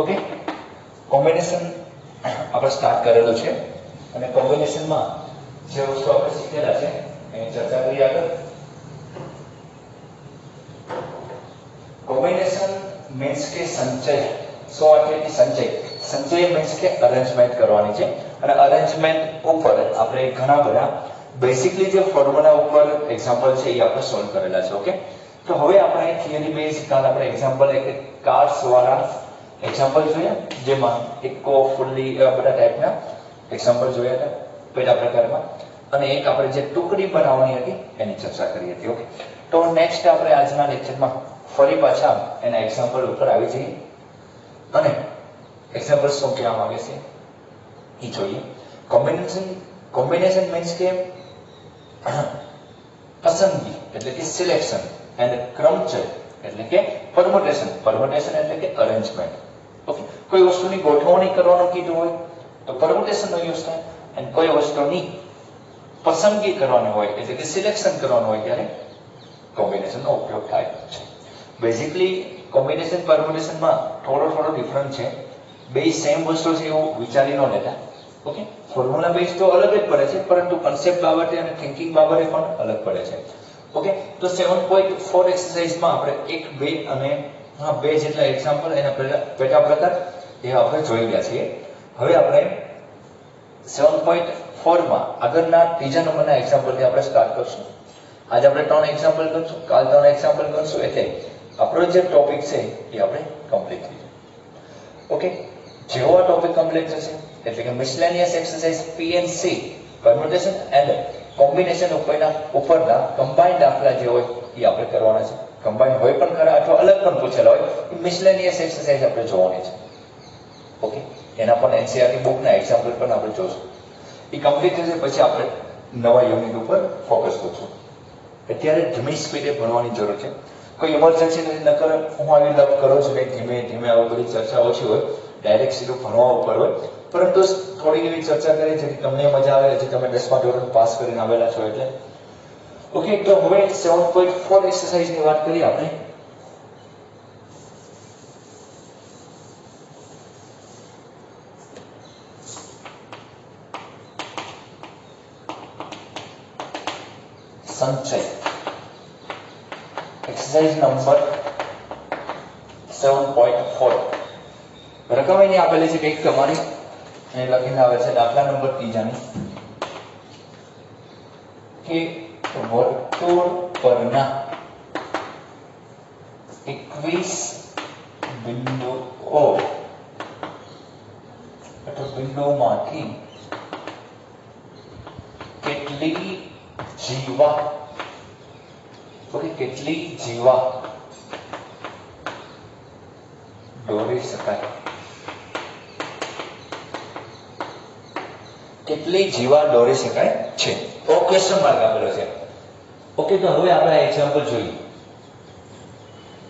Okay, combination આપણે start કરેલું છે અને કોમ્બિનેશનમાં જે વસ્તુ આપણે શીખેલા છે એની ચર્ચા કરીએ આગળ. કોમ્બિનેશન મીન્સ કે સંચય. શું એટલે કે સંચય? સંચય મીન્સ કે અરેન્જમેન્ટ કરવાની છે અને અરેન્જમેન્ટ ઉપર આપણે ઘણા બધા બેસિકલી જે ફોર્મ્યુલા ઉપર એક્ઝામ્પલ છે એ આપણે સોલ્વ કરેલા છે. ઓકે, તો હવે આપણે થિયરી બેઝ કાલ આપણે એક્ઝામ્પલ એક કાર્ડ્સ વાળા એક્ઝામ્પલ જોયા, જેમાં ઇકો ફુલ્લી બધા ટાઈપના એક્ઝામ્પલ જોયા હતા પેટા પ્રકારમાં, અને એક આપણે જે ટુકડી બનાવવાની હતી એની ચર્ચા કરી હતી. ઓકે, તો નેક્સ્ટ આપણે આજના લેક્ચરમાં ફરી પાછા એના એક્ઝામ્પલ ઉપર આવી જઈએ અને એક્ઝામ્પલ શું કહેવા માંગે છે એ જોઈએ. કોમ્બિનેશન મીન્સ કે પસંદગી એટલે કે સિલેક્શન, એન્ડ ક્રમચય એટલે કે પરમ્યુટેશન. પરમ્યુટેશન એટલે કે અરેન્જમેન્ટ. ઓકે, કોઈ વસ્તુની ગોઠવણી કરવાનું કીધું હોય તો પરમ્યુટેશનનો યુઝ થાય, અને કોઈ વસ્તુની પસંદગી કરવાની હોય એટલે કે સિલેક્શન કરવાનું હોય ત્યારે કોમ્બિનેશનનો ઉપયોગ થાય છે. બેઝિકલી કોમ્બિનેશન પરમ્યુટેશનમાં થોડો ડિફરન્ટ છે. બે સેમ વસ્તુ છે એવું વિચારી ન લેતા. ઓકે, ફોર્મ્યુલા બેઝ તો અલગ જ પડે છે, પરંતુ કન્સેપ્ટ બાબતે અને થિંકિંગ બાબતે પણ અલગ પડે છે. ઓકે, તો 7.4 એક્સરસાઇઝમાં આપણે 1, 2 અને 2 જેટલા એક્ઝામ્પલ એના પેટા પ્રકાર એ આપણે જોઈ ગયા છીએ. હવે આપણે 7.4 માં આગળના ત્રીજા નંબરના એક્ઝામ્પલથી આપણે સ્ટાર્ટ કરશું. આજે આપણે 3 એક્ઝામ્પલ કરશું, કાલ 3 એક્ઝામ્પલ કરશું, એટલે આપણો જે ટોપિક છે એ આપણે કમ્પ્લીટ થઈ જશે. ઓકે, જેવો આ ટોપિક કમ્પ્લીટ થશે એટલે કે miscellaneous exercise PNC permutation and combination ઉપરના કમ્બાઇન્ડ દાખલા જે હોય એ આપણે કરવાના છે. કમ્બાઇન્ડ હોય પણ ખરા અથવા અલગ પણ પૂછેલા હોય એ મિસલેનિયસ એક્સરસાઇઝ આપણે જોવાની છે. ઓકે, એના પણ NCERT બુકના એક્ઝામ્પલ પણ આપણે જોશું. એ કમ્પ્લીટ થશે પછી આપણે નવા યુનિટ ઉપર ફોકસ કરશું. અત્યારે ધીમી સ્પીડે ભણવાની જરૂર છે. કોઈ ઇમરજન્સી નથી, નકર હું આવી લપ કરો છું ને ધીમે ધીમે આવી બધી ચર્ચા ઓછી હોય, ડાયરેક્ટ સીધું ભણવા ઉપર હોય. પરંતુ થોડી એવી ચર્ચા કરી જેથી તમને મજા આવે, જે તમે 10મા ધોરણ પાસ કરીને આવેલા છો એટલે. ઓકે, તો હવે 7.4 એક્સરસાઇઝની વાત કરીએ આપણે. સંચય એક્સરસાઇઝ નંબર 7.4. રકમ એની આપેલી છે કંઈક તમારી અહીં લખીને આવે છે દાખલા નંબર 3 કે વર્તુળ પરના 21 બિંદુઓ અથવા બિંદુઓમાંથી કેટલી જીવા દોરી શકાય? કેટલી જીવા દોરી શકાય છે? તો ક્વેશ્ચન માર્ક આપેલો છે. ઓકે, તો હવે આપણે એક્ઝામ્પલ જોઈએ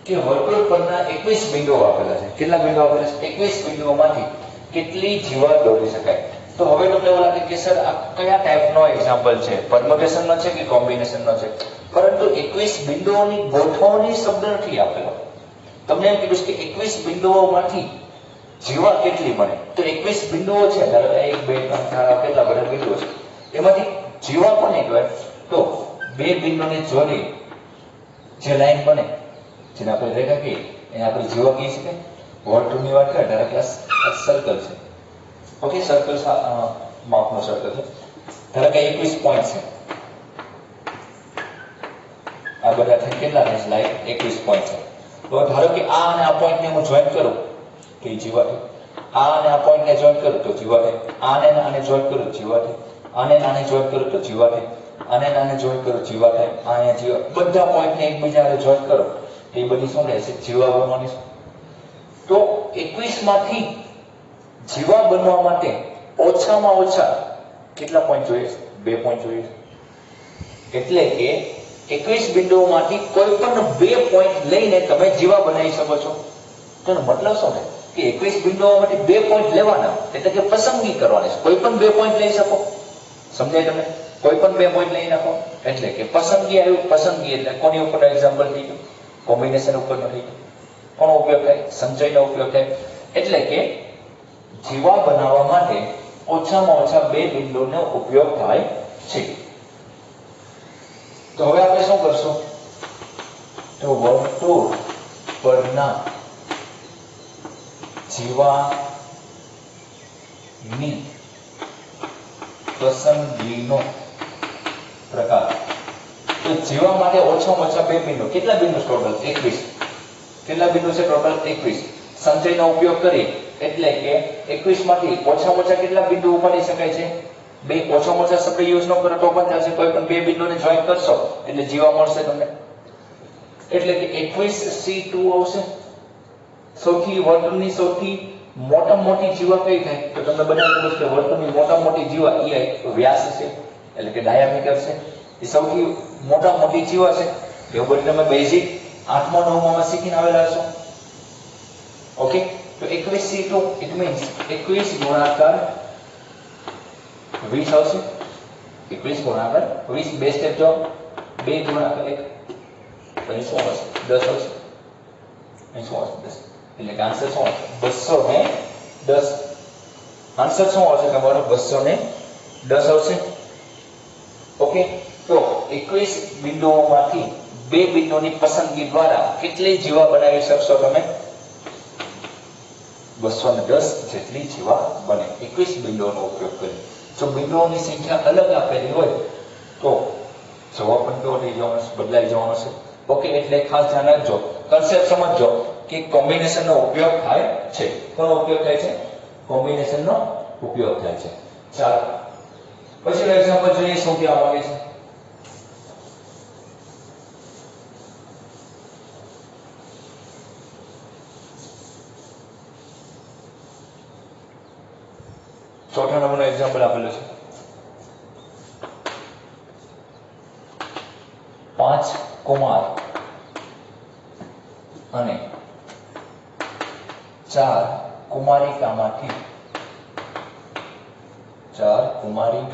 કે વર્તુળ પરના 21 બિંદુઓ આપેલા છે. કેટલા બિંદુઓ આપેલા છે? 21 બિંદુઓમાંથી કેટલી જીવા દોરી શકાય? તો હવે તમને એવું લાગે કે સર આ કયા ટાઈપનો એક્ઝામ્પલ છે, પરમ્યુટેશનનો છે કે કોમ્બિનેશનનો છે? પરંતુ 21 બિંદુઓની ગોઠવણી શબ્દ નથી આપેલો. તમને એમ કીધું કે 21 બિંદુઓમાંથી જીવા કેટલી બને. તો 21 બિંદુઓ છે, ધારો કે 1, 2, 3, 4 કેટલા બધા બિંદુઓ છે, એમાંથી જીવા કોને કહેવાય? તો બે બિંદુને જોડી જે લાઈન બને, જેને આપણે રેખા કહીએ, એને આપણે જીવા કહી શકાય. વર્તુળની વાત કરીએ ધારો કે સર્કલ છે. ઓકે, સર્કલ માપનો સર્કલ છે. ધારો કે 21 પોઈન્ટ છે. આ બધા થઈ કેટલા થાય? લાઈક 21 પોઈન્ટ છે. તો ધારો કે આ અને આ પોઈન્ટને હું જોઈન્ટ કરું તો એ જીવા થાય. આ અને આ પોઈન્ટને જોઈન્ટ કરું તો જીવા થાય. આને આને જોઈન્ટ કરું જીવા થાય. આને આને જોઈન્ટ કરું તો જીવા થાય. આને આને જોઈન્ટ કરું જીવા થાય. અહીંયા જીવા, બધા પોઈન્ટને એકબીજાને જોઈન્ટ કરો તો એ બધી શું રહેશે? જીવા બનવાની છે. તો 21 માંથી જીવા બનવા માટે ઓછામાં ઓછા કેટલા પોઈન્ટ જોઈએ? 2 પોઈન્ટ જોઈએ. એટલે કે 21 બિંદુઓમાંથી કોઈ પણ 2 પોઈન્ટ લઈને તમે જીવા બનાવી શકો છો. તેનો મતલબ શું છે કે 21 બિંદુઓમાંથી 2 પોઈન્ટ લેવાના, એટલે કે પસંદગી કરવાની છે. કોઈ પણ 2 પોઈન્ટ લઈ શકો. સમજાય તમને? કોઈ પણ 2 પોઈન્ટ લઈ નાખો એટલે કે પસંદગી આવ્યું. પસંદગી એટલે કોની ઉપરનો એક્ઝામ્પલ થઈ ગયું? કોમ્બિનેશન ઉપરનો થઈ ગયો. કોનો ઉપયોગ થાય? સંચયનો ઉપયોગ થાય. એટલે કે જીવા બનાવવા માટે ઓછામાં ઓછા 2 બિંદુનો ઉપયોગ થાય છે. તો હવે આપણે શું કરશું? તો વર્તુળ પરના જીવાની પસંદગીનો પ્રકાર. તો જીવા માટે ઓછામાં ઓછા 2 બિંદુ. કેટલા બિંદુ ટોટલ? 21. કેટલા બિંદુ છે ટોટલ? 21. સંચયનો ઉપયોગ કરી એટલે કે 21 માંથી ઓછામાં ઓછા કેટલા બિંદુ ઉપાડી શકાય છે? 2. ઓછામાં ઓછા શબ્દ યુઝ ન કરો તો પણ ચાલશે. કોઈ પણ 2 બિંદુને જોઈન કરશો એટલે જીવા મળશે તમને. એટલે કે 21C2 આવશે. સૌથી વર્તુળની સૌથી મોટામાં મોટી જીવા કઈ થાય? તો તમને બધાને ખબર છે વર્તુળની મોટામાં મોટી જીવા એ વ્યાસ છે, એટલે કે ડાયામીટર છે. એ સૌથી મોટામાં મોટી જીવા છે. એવું બધું તમે બેઝિક 8મા 9માં શીખીને આવેલા છો. ઓકે, તો 21C2 ઇટ મીન્સ 21 ગુણાકાર 20 આવશે. 21 ગુણાકાર 20. બે સ્ટેપ જો. 2 ગુણાકાર 1 પછી શું આવશે? 10 આવશે. અહીં શું આવશે? 10. એટલે કે આન્સર શું આવશે? 210. આન્સર શું આવશે તમારો? 210 આવશે. ઓકે, તો 21 બિંદુઓમાંથી 2 બિંદુની પસંદગી દ્વારા કેટલી જીવા બનાવી શકશો તમે? 210 જેટલી જીવા બને 21 બિંદુઓનો ઉપયોગ કરી. જો બિંદુઓની સંખ્યા અલગ આપેલી હોય તો જવાબ પણ કેવો થઈ જવાનો છે? બદલાઈ જવાનો છે. ઓકે, એટલે ખાસ ધ્યાન રાખજો, કન્સેપ્ટ સમજજો કે કોમ્બિનેશનનો ઉપયોગ થાય છે. કોનો ઉપયોગ થાય છે? કોમ્બિનેશનનો ઉપયોગ થાય છે. ચાલો પછીનો એક્ઝામ્પલ જોઈએ. શું કહેવા માંગે છે? ચોથા નંબરનો એક્ઝામ્પલ આપેલો છે. 5 કુમાર અને 4 કુમારિકામાંથી 3 કુમારો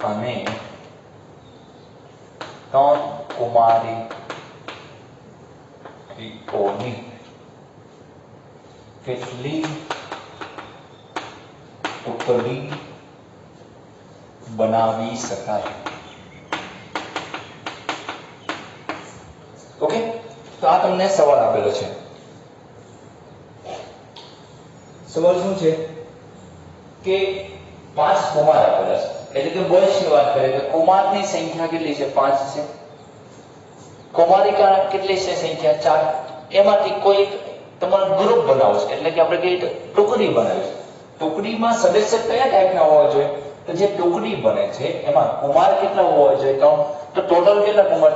અને 3 કુમારીઓની કેટલી ટુકડી બનાવી શકાય? ઓકે, તો આ તમને સવાલ આપેલો છે. સવાલ શું છે કે 5 કુમાર આપેલા છે, એટલે કે બોયસની વાત કરીએ તો કુમારની સંખ્યા કેટલી છે? 5 છે. કુમારિકા કેટલી છે? સંખ્યા 4. એમાંથી કોઈ તમારે ગ્રુપ બનાવવું છે, એટલે કે આપણે કહીએ તો ટુકડી બનાવી છે. ટુકડીમાં સદસ્ય કયા ટાઈપના હોવા જોઈએ? તો જે ટુકડી બને છે એમાં કુમાર કેટલા હોવા જોઈએ? 3. તો ટોટલ કેટલા કુમાર?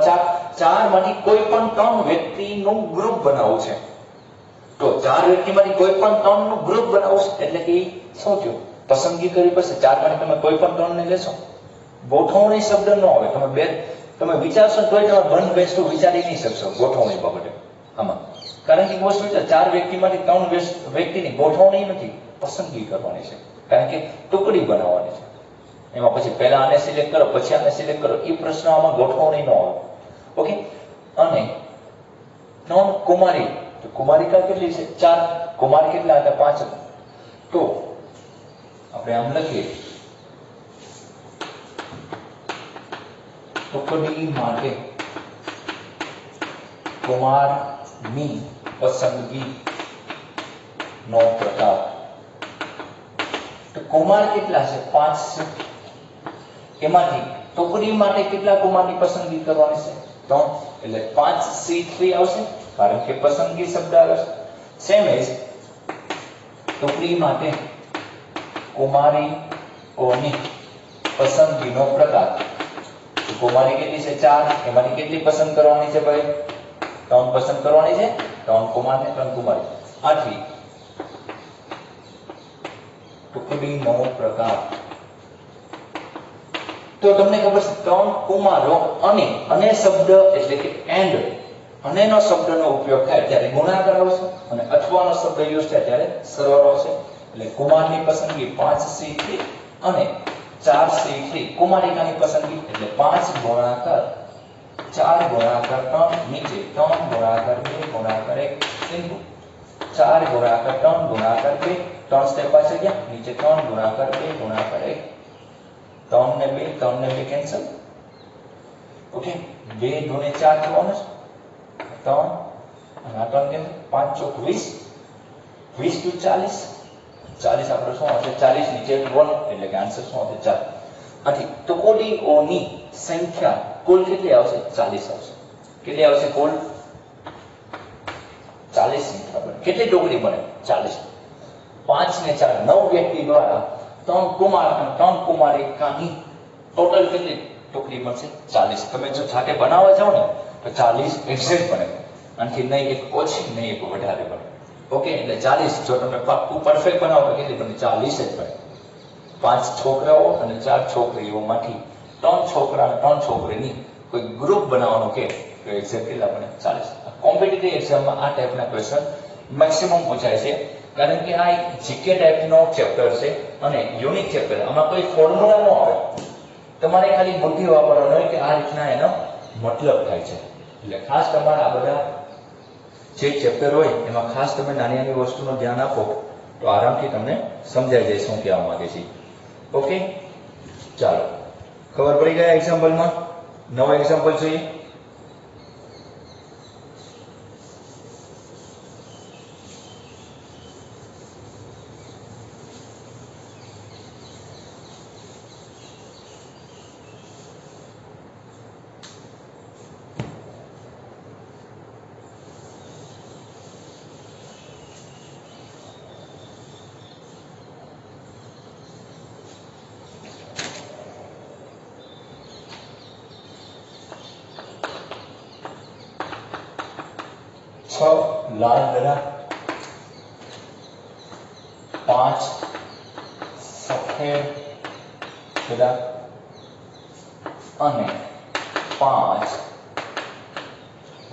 4 માંથી કોઈ પણ 3 વ્યક્તિનું ગ્રુપ બનાવવું છે. તો 4 વ્યક્તિમાંથી કોઈ પણ 3 નું ગ્રુપ બનાવવું છે, એટલે કે શું થયું? પસંદગી કરવી પડશે. 4 માંથી તમે કોઈ પણ 3 ને લેશો. ગોઠવણી શબ્દ ન આવે. તમે વિચારશો તોય તમે બંધ બેસતું વિચારી નહીં શકશો ગોઠવણી બાબતે આમાં. કારણ કે વસ્તુ છે 4 વ્યક્તિમાંથી 3 વ્યક્તિની ગોઠવણી નથી, પસંદગી કરવાની છે. કારણ કે ટુકડી બનાવવાની છે. એમાં પછી પહેલા આને સિલેક્ટ કરો પછી આને સિલેક્ટ કરો, એ પ્રશ્ન આમાં ગોઠવણી ન આવે. ઓકે, અને 3 કુમારી. તો કુમારિકા કેટલી છે? 4. કુમાર કેટલા હતા? 5. તો આપણે આમ લખીએ, ટુકડી માટે કુમારની પસંદગી નો પ્રકાર. તો કુમાર કેટલા છે? 5 છે. એમાંથી ટુકડી માટે કેટલા કુમારની પસંદગી કરવાની છે? 3. એટલે 5C3 આવશે, કારણ કે પસંદગી શબ્દ આવે છે. સેમ એઝ ટુકડી માટે કુમારીઓની પસંદગીનો પ્રકાર. કુમારી કેટલી છે? 4. એમાંથી કેટલી પસંદ કરવાની છે ભાઈ? 3 પસંદ કરવાની છે. 3 કુમાર ને 3 કુમારી. આથી ટુકડીનો પ્રકાર. તો તમને ખબર છે 3 કુમારો અને શબ્દ એટલે કે એન્ડ અનેનો શબ્દનો ઉપયોગ થાય ત્યારે ગુણાકાર આવશે, અને અથવાનો શબ્દ યુઝ થાય ત્યારે સરવાળો આવશે. એટલે કુમારની પસંદગી 5C3 અને 4C3. કુમારિકાની પસંદગી એટલે 5 ગુણાકાર 4 ગુણાકાર 3 નીચે 3 ગુણાકાર 2 ગુણાકાર 1 ઇનટુ 4 ગુણાકાર 3 ગુણાકાર 2 3 સ્ટેપ પાછળ ગયા નીચે 3 ગુણાકાર 2 ગુણાકાર 1 3 ને 2 કેન્સલ. ઓકે 2 દુને 4 થવાનું છે 3 અને આ 3 કેન્સલ 5 ચોક 20 20 ટુ 40 40 આપણે શું આવશે 40 નીચે 1 એટલે કે આન્સર શું આવશે 4. આથી ટુકડીઓની સંખ્યા કુલ કેટલી આવશે 40 આવશે. કેટલી આવશે કુલ 40 ની બરાબર. કેટલી ટુકડી બને 40. 5 ને 4 9 વ્યક્તિ દ્વારા 3 કુમાર અને 3 કુમારિકાની ટોટલ કેટલી ટુકડી બનશે 40. તમે જો જાતે બનાવવા જાઓ ને તો 40 એક્ઝેક્ટ બને. આનાથી નહીં એક ઓછી નહીં એક વધારે બને. ઓકે એટલે 40 જો તમે પાક્કું પરફેક્ટ બનાવો તો કેટલી બને 40 જ બને. 5 છોકરાઓ અને 4 છોકરીઓમાંથી 3 છોકરા અને 3 છોકરીની કોઈ ગ્રુપ બનાવવાનો કે તો એક્ઝેક્ટ કેટલા બને 40. કોમ્પિટિટિવ એક્ઝામમાં આ ટાઈપના ક્વેશ્ચન મેક્સિમમ પૂછાય છે કારણ કે આ એક જીકે ટાઈપનો ચેપ્ટર છે અને યુનિક ચેપ્ટર. આમાં કોઈ ફોર્મ્યુલા ન આવે. તમારે ખાલી બુદ્ધિ વાપરવાનો હોય કે આ રીતના એનો મતલબ થાય છે. એટલે ખાસ તમારે આ બધા જે ચેપ્ટર હોય એમાં ખાસ તમે નાની નાની વસ્તુનું ધ્યાન આપો તો આરામથી તમને સમજાઈ જાય શું કહેવા માંગે છે. ઓકે ચાલો ખબર પડી ગયા એક્ઝામ્પલમાં. નવો એક્ઝામ્પલ જોઈએ. લાલ દડા 5 સફેદ દડા અને 5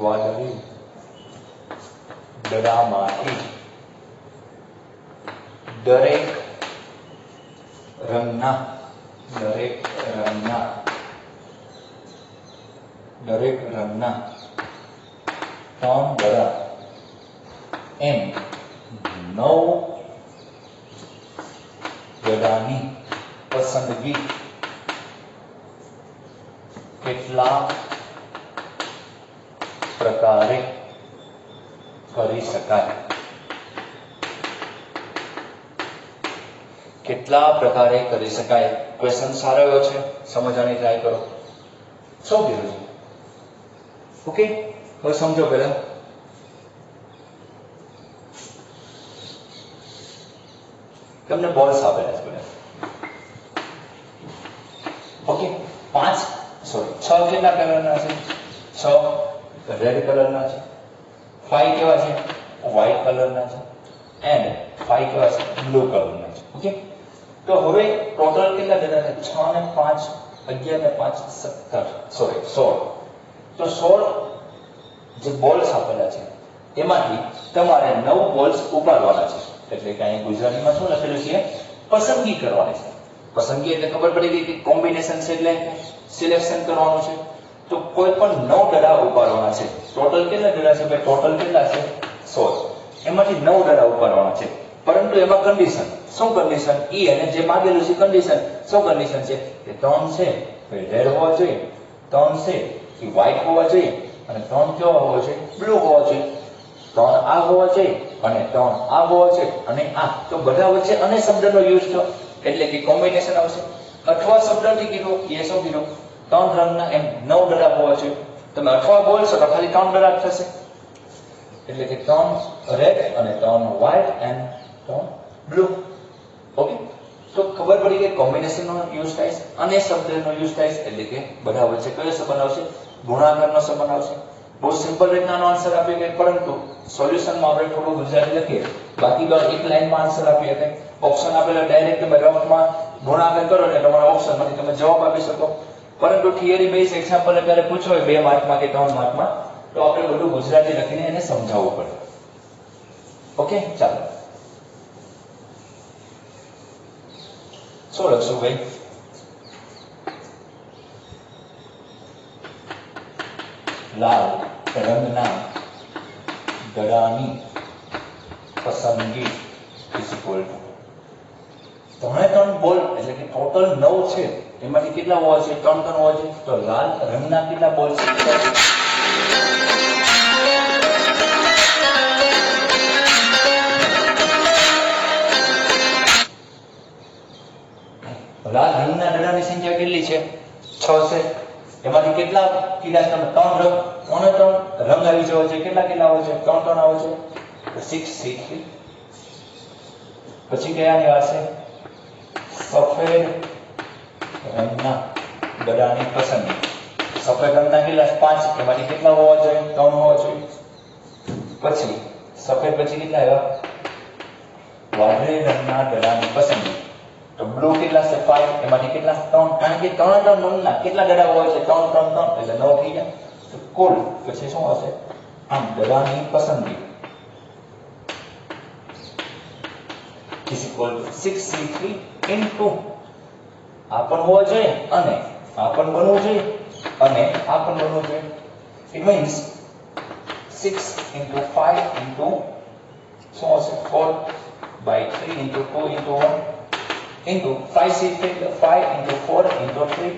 વાદળી દડામાંથી દરેક રંગના 3 દડા એમ 9 દડાની પસંદગી કેટલા પ્રકારે કરી શકાય? કેટલા પ્રકારે કરી શકાય? ક્વેશ્ચન સારો એવો છે, સમજવાની ટ્રાય કરો. શું કીધું છે? ઓકે હવે સમજો પહેલા. તમને બોલ્સ આપેલા છે બધા. ઓકે 6 કેટલા કલરના છે? 6 રેડ કલરના છે. 5 કેવા છે? વ્હાઈટ કલરના છે. એન્ડ 5 કેવા છે? બ્લુ કલરના છે. ઓકે તો હવે ટોટલ કેટલા દડા છે? 6 ને 5 11 ને 5 16. તો 16 જે બોલ્સ આપેલા છે એમાંથી તમારે 9 બોલ્સ ઉપાડવાના છે. એટલે કે અહીં ગુજરાતીમાં શું લખેલું છે? પસંદગી કરવાની છે. પસંદગી એટલે ખબર પડી ગઈ કે કોમ્બિનેશન છે એટલે સિલેક્શન કરવાનું છે. તો કોઈ પણ 9 દડા ઉપાડવાના છે. ટોટલ કેટલા દડા છે ભાઈ? ટોટલ કેટલા છે? 16. એમાંથી 9 દડા ઉપાડવાના છે. પરંતુ એમાં કન્ડિશન શું? કન્ડિશન ઈ અને જે માંગેલું છે કન્ડિશન શું? કન્ડિશન છે કે 3 છે ભાઈ રેડ હોવા જોઈએ, 3 છે કે વ્હાઈટ હોવા જોઈએ અને 3 કેવા હોવા જોઈએ? બ્લુ હોવા જોઈએ. 3 આ હોવા જોઈએ અને 3 આ હોવા જોઈએ અને આ. તો બધા વચ્ચે અને શબ્દનો યુઝ થયો એટલે કે કોમ્બિનેશન આવશે. અથવા શબ્દથી કીધું એ શું કીધું? 3 રંગના એમ 9 દડા હોવા જોઈએ. તમે અથવા બોલશો તો ખાલી 3 દડા થશે. એટલે કે 3 રેડ અને 3 વ્હાઈટ એન્ડ 3 બ્લુ. ઓકે તો ખબર પડી કે કોમ્બિનેશનનો યુઝ થાય છે અને શબ્દનો યુઝ થાય છે એટલે કે બધા વચ્ચે કયો સંબંધ આવશે? ગુણાકારનો સંબંધ આવશે. બહુ સિમ્પલ રીતનાનો આન્સર આપીએ કે પરંતુ સોલ્યુશનમાં આપણે થોડું ગુજરાતી લખીએ, બાકી એક લાઈનમાં આન્સર આપીએ કે ઓપ્શન આપેલા ડાયરેક્ટ તમે રફમાં ગુણાકાર કરો એટલે તમારા ઓપ્શનમાંથી તમે જવાબ આપી શકો. પરંતુ થિયરી બેઝ એક્ઝામ્પલ અત્યારે પૂછો હોય 2 માર્કમાં કે 3 માર્કમાં તો આપણે બધું ગુજરાતી લખીને એને સમજાવવું પડે. ઓકે ચાલો શું લખશું ભાઈ? લાલ રંગના દડાની પસંદગી ઇઝ ઇક્વલ ટુ ત્રણ બોલ એટલે કે ટોટલ 9 છે એમાંથી કેટલા હોવા છે? 3 હોવા છે. તો લાલ રંગના કેટલા બોલ છે? લાલ રંગના દડાની સંખ્યા કેટલી છે? 6 છે. એમાંથી કેટલા કીધા છે? 3 રંગ આવી જવો છે. કેટલા આવે છે? 3 આવે છે. તો 6 C3. પછી કયાની વાત છે? સફેદ રંગના દડાની પસંદગી. સફેદ રંગના કેટલા? 5. એમાંથી કેટલા હોવા જોઈએ? 3 હોવા જોઈએ. પછી સફેદ પછી કેટલા આવ્યા? વાદળી રંગના દડાની પસંદગી. તો બ્લુ કેટલા છે? 5. એમાંથી કેટલા? 3. કારણ કે 3 રંગના કેટલા દડા હોય છે? 3 એટલે 9 થઈ ગયા. તો કુલ પછી શું હશે? આમ દડાની પસંદગી is equal to 6C3 into આ પણ હોવો જોઈએ અને આ પણ બનવું જોઈએ અને આ પણ બનવું જોઈએ. It means 6 into 5 into શું હશે? 4/3 into 2 into 1 into 5C3 5 into 4 into 3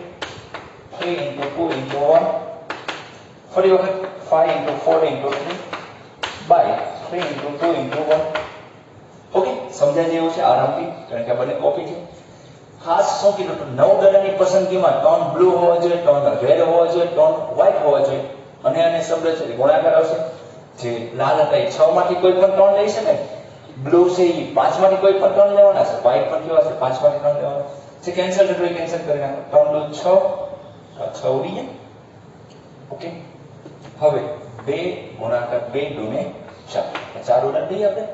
3 into 2 into 1 ફરી વખત 5 into 4 into 3 by 3 into 2 into 1. Okay, સમજાય જેવું છે આરામથી, કારણ કે આ બંને કોપી છે. ખાસ શું કીધું? તો 9 દડાની પસંદગીમાં 3 બ્લુ હોવા જોઈએ, 3 રેડ હોવા જોઈએ, 3 વ્હાઈટ હોવા જોઈએ અને આને શબ્દ છે ગુણાકાર આવશે. જે લાલ હતા એ 6 માંથી કોઈ પણ 3 લઈ શકે. બ્લુ છે એ 5 માંથી કોઈ પણ 3 લેવાના છે. વ્હાઈટ પણ કેવા છે? 5 માંથી 3 લેવાના છે. કેન્સલ એટલે કેન્સલ કરી નાખો. 3 × 6 6 ઉડી ગયા. ઓકે, હવે 2 ગુણાકાર 2 × 4 4 ઉડા દઈએ આપણે.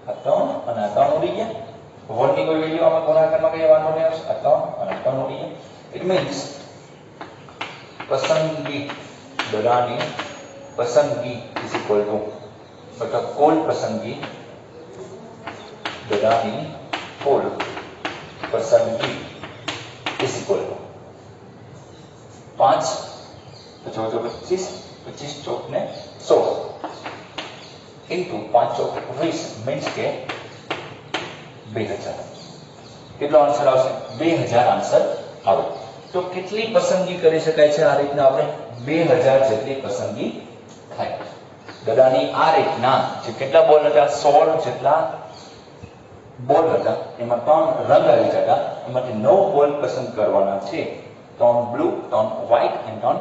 આ 3 અને આ 3 ઉડી ગયા. 1 ની કોઈ વેલ્યુ આમાં ગુણાકારમાં કઈ વાંધો નહીં આવશે. આ 3 અને 3 ઉડી ગયા. ઇટ મીન્સ પસંદગી દડાની પસંદગી ઇઝ ઇક્વલ ટુ મતલબ કુલ પસંદગી દડાની કુલ પસંદગી ઇઝ ઇક્વલ ટુ 5 25 25 ચોક ને 16 into 5 ચોક 20 મીન્સ કે 2000. કેટલો આન્સર આવશે? 2000 આન્સર આવે. તો કેટલી પસંદગી કરી શકાય છે? આ રીતના આપણે 2000 જેટલી પસંદગી થાય. દડાની આ રીતના જે કેટલા બોલ હતા? 16 જેટલા બોલ હતા. એમાં 3 રંગ આવી જતા. એમાંથી 9 બોલ પસંદ કરવાના છે. 3 બ્લુ, 3 વ્હાઈટ અને 3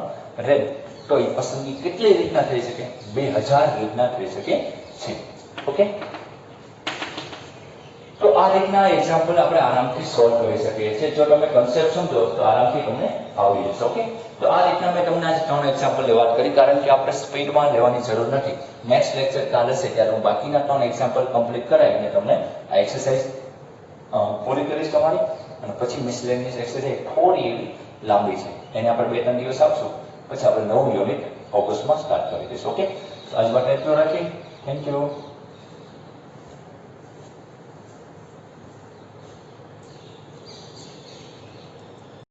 રેડ. તો એ પસંદગી કેટલી રીતના થઈ શકે? 2000 રીતના થઈ શકે છે. ઓકે, તો આ રીતના એક્ઝામ્પલ આપણે આરામથી સોલ્વ કરી શકીએ છીએ. જો તમે કન્સેપ્ટ સમજો તો આરામથી તમને આવડી જશે. ઓકે, તો આ રીતના મેં તમને આજે 3 એક્ઝામ્પલ વાત કરી, કારણ કે આપણે સ્પીડમાં લેવાની જરૂર નથી. નેક્સ્ટ લેક્ચર કાલે છે ત્યારે હું બાકીના 3 એક્ઝામ્પલ કમ્પ્લીટ કરાવીને તમને આ એક્સરસાઇઝ પૂરી કરીશ તમારી. અને પછી મિસલેનિયસ એક્સરસાઇઝ થોડી એવી લાંબી છે, એને આપણે 2-3 દિવસ આપશું. પછી આપણે નવું યુનિટ ઓગસ્ટમાં સ્ટાર્ટ કરી દઈશું. ઓકે, તો આજ માટે એટલું રાખીએ. Thank you.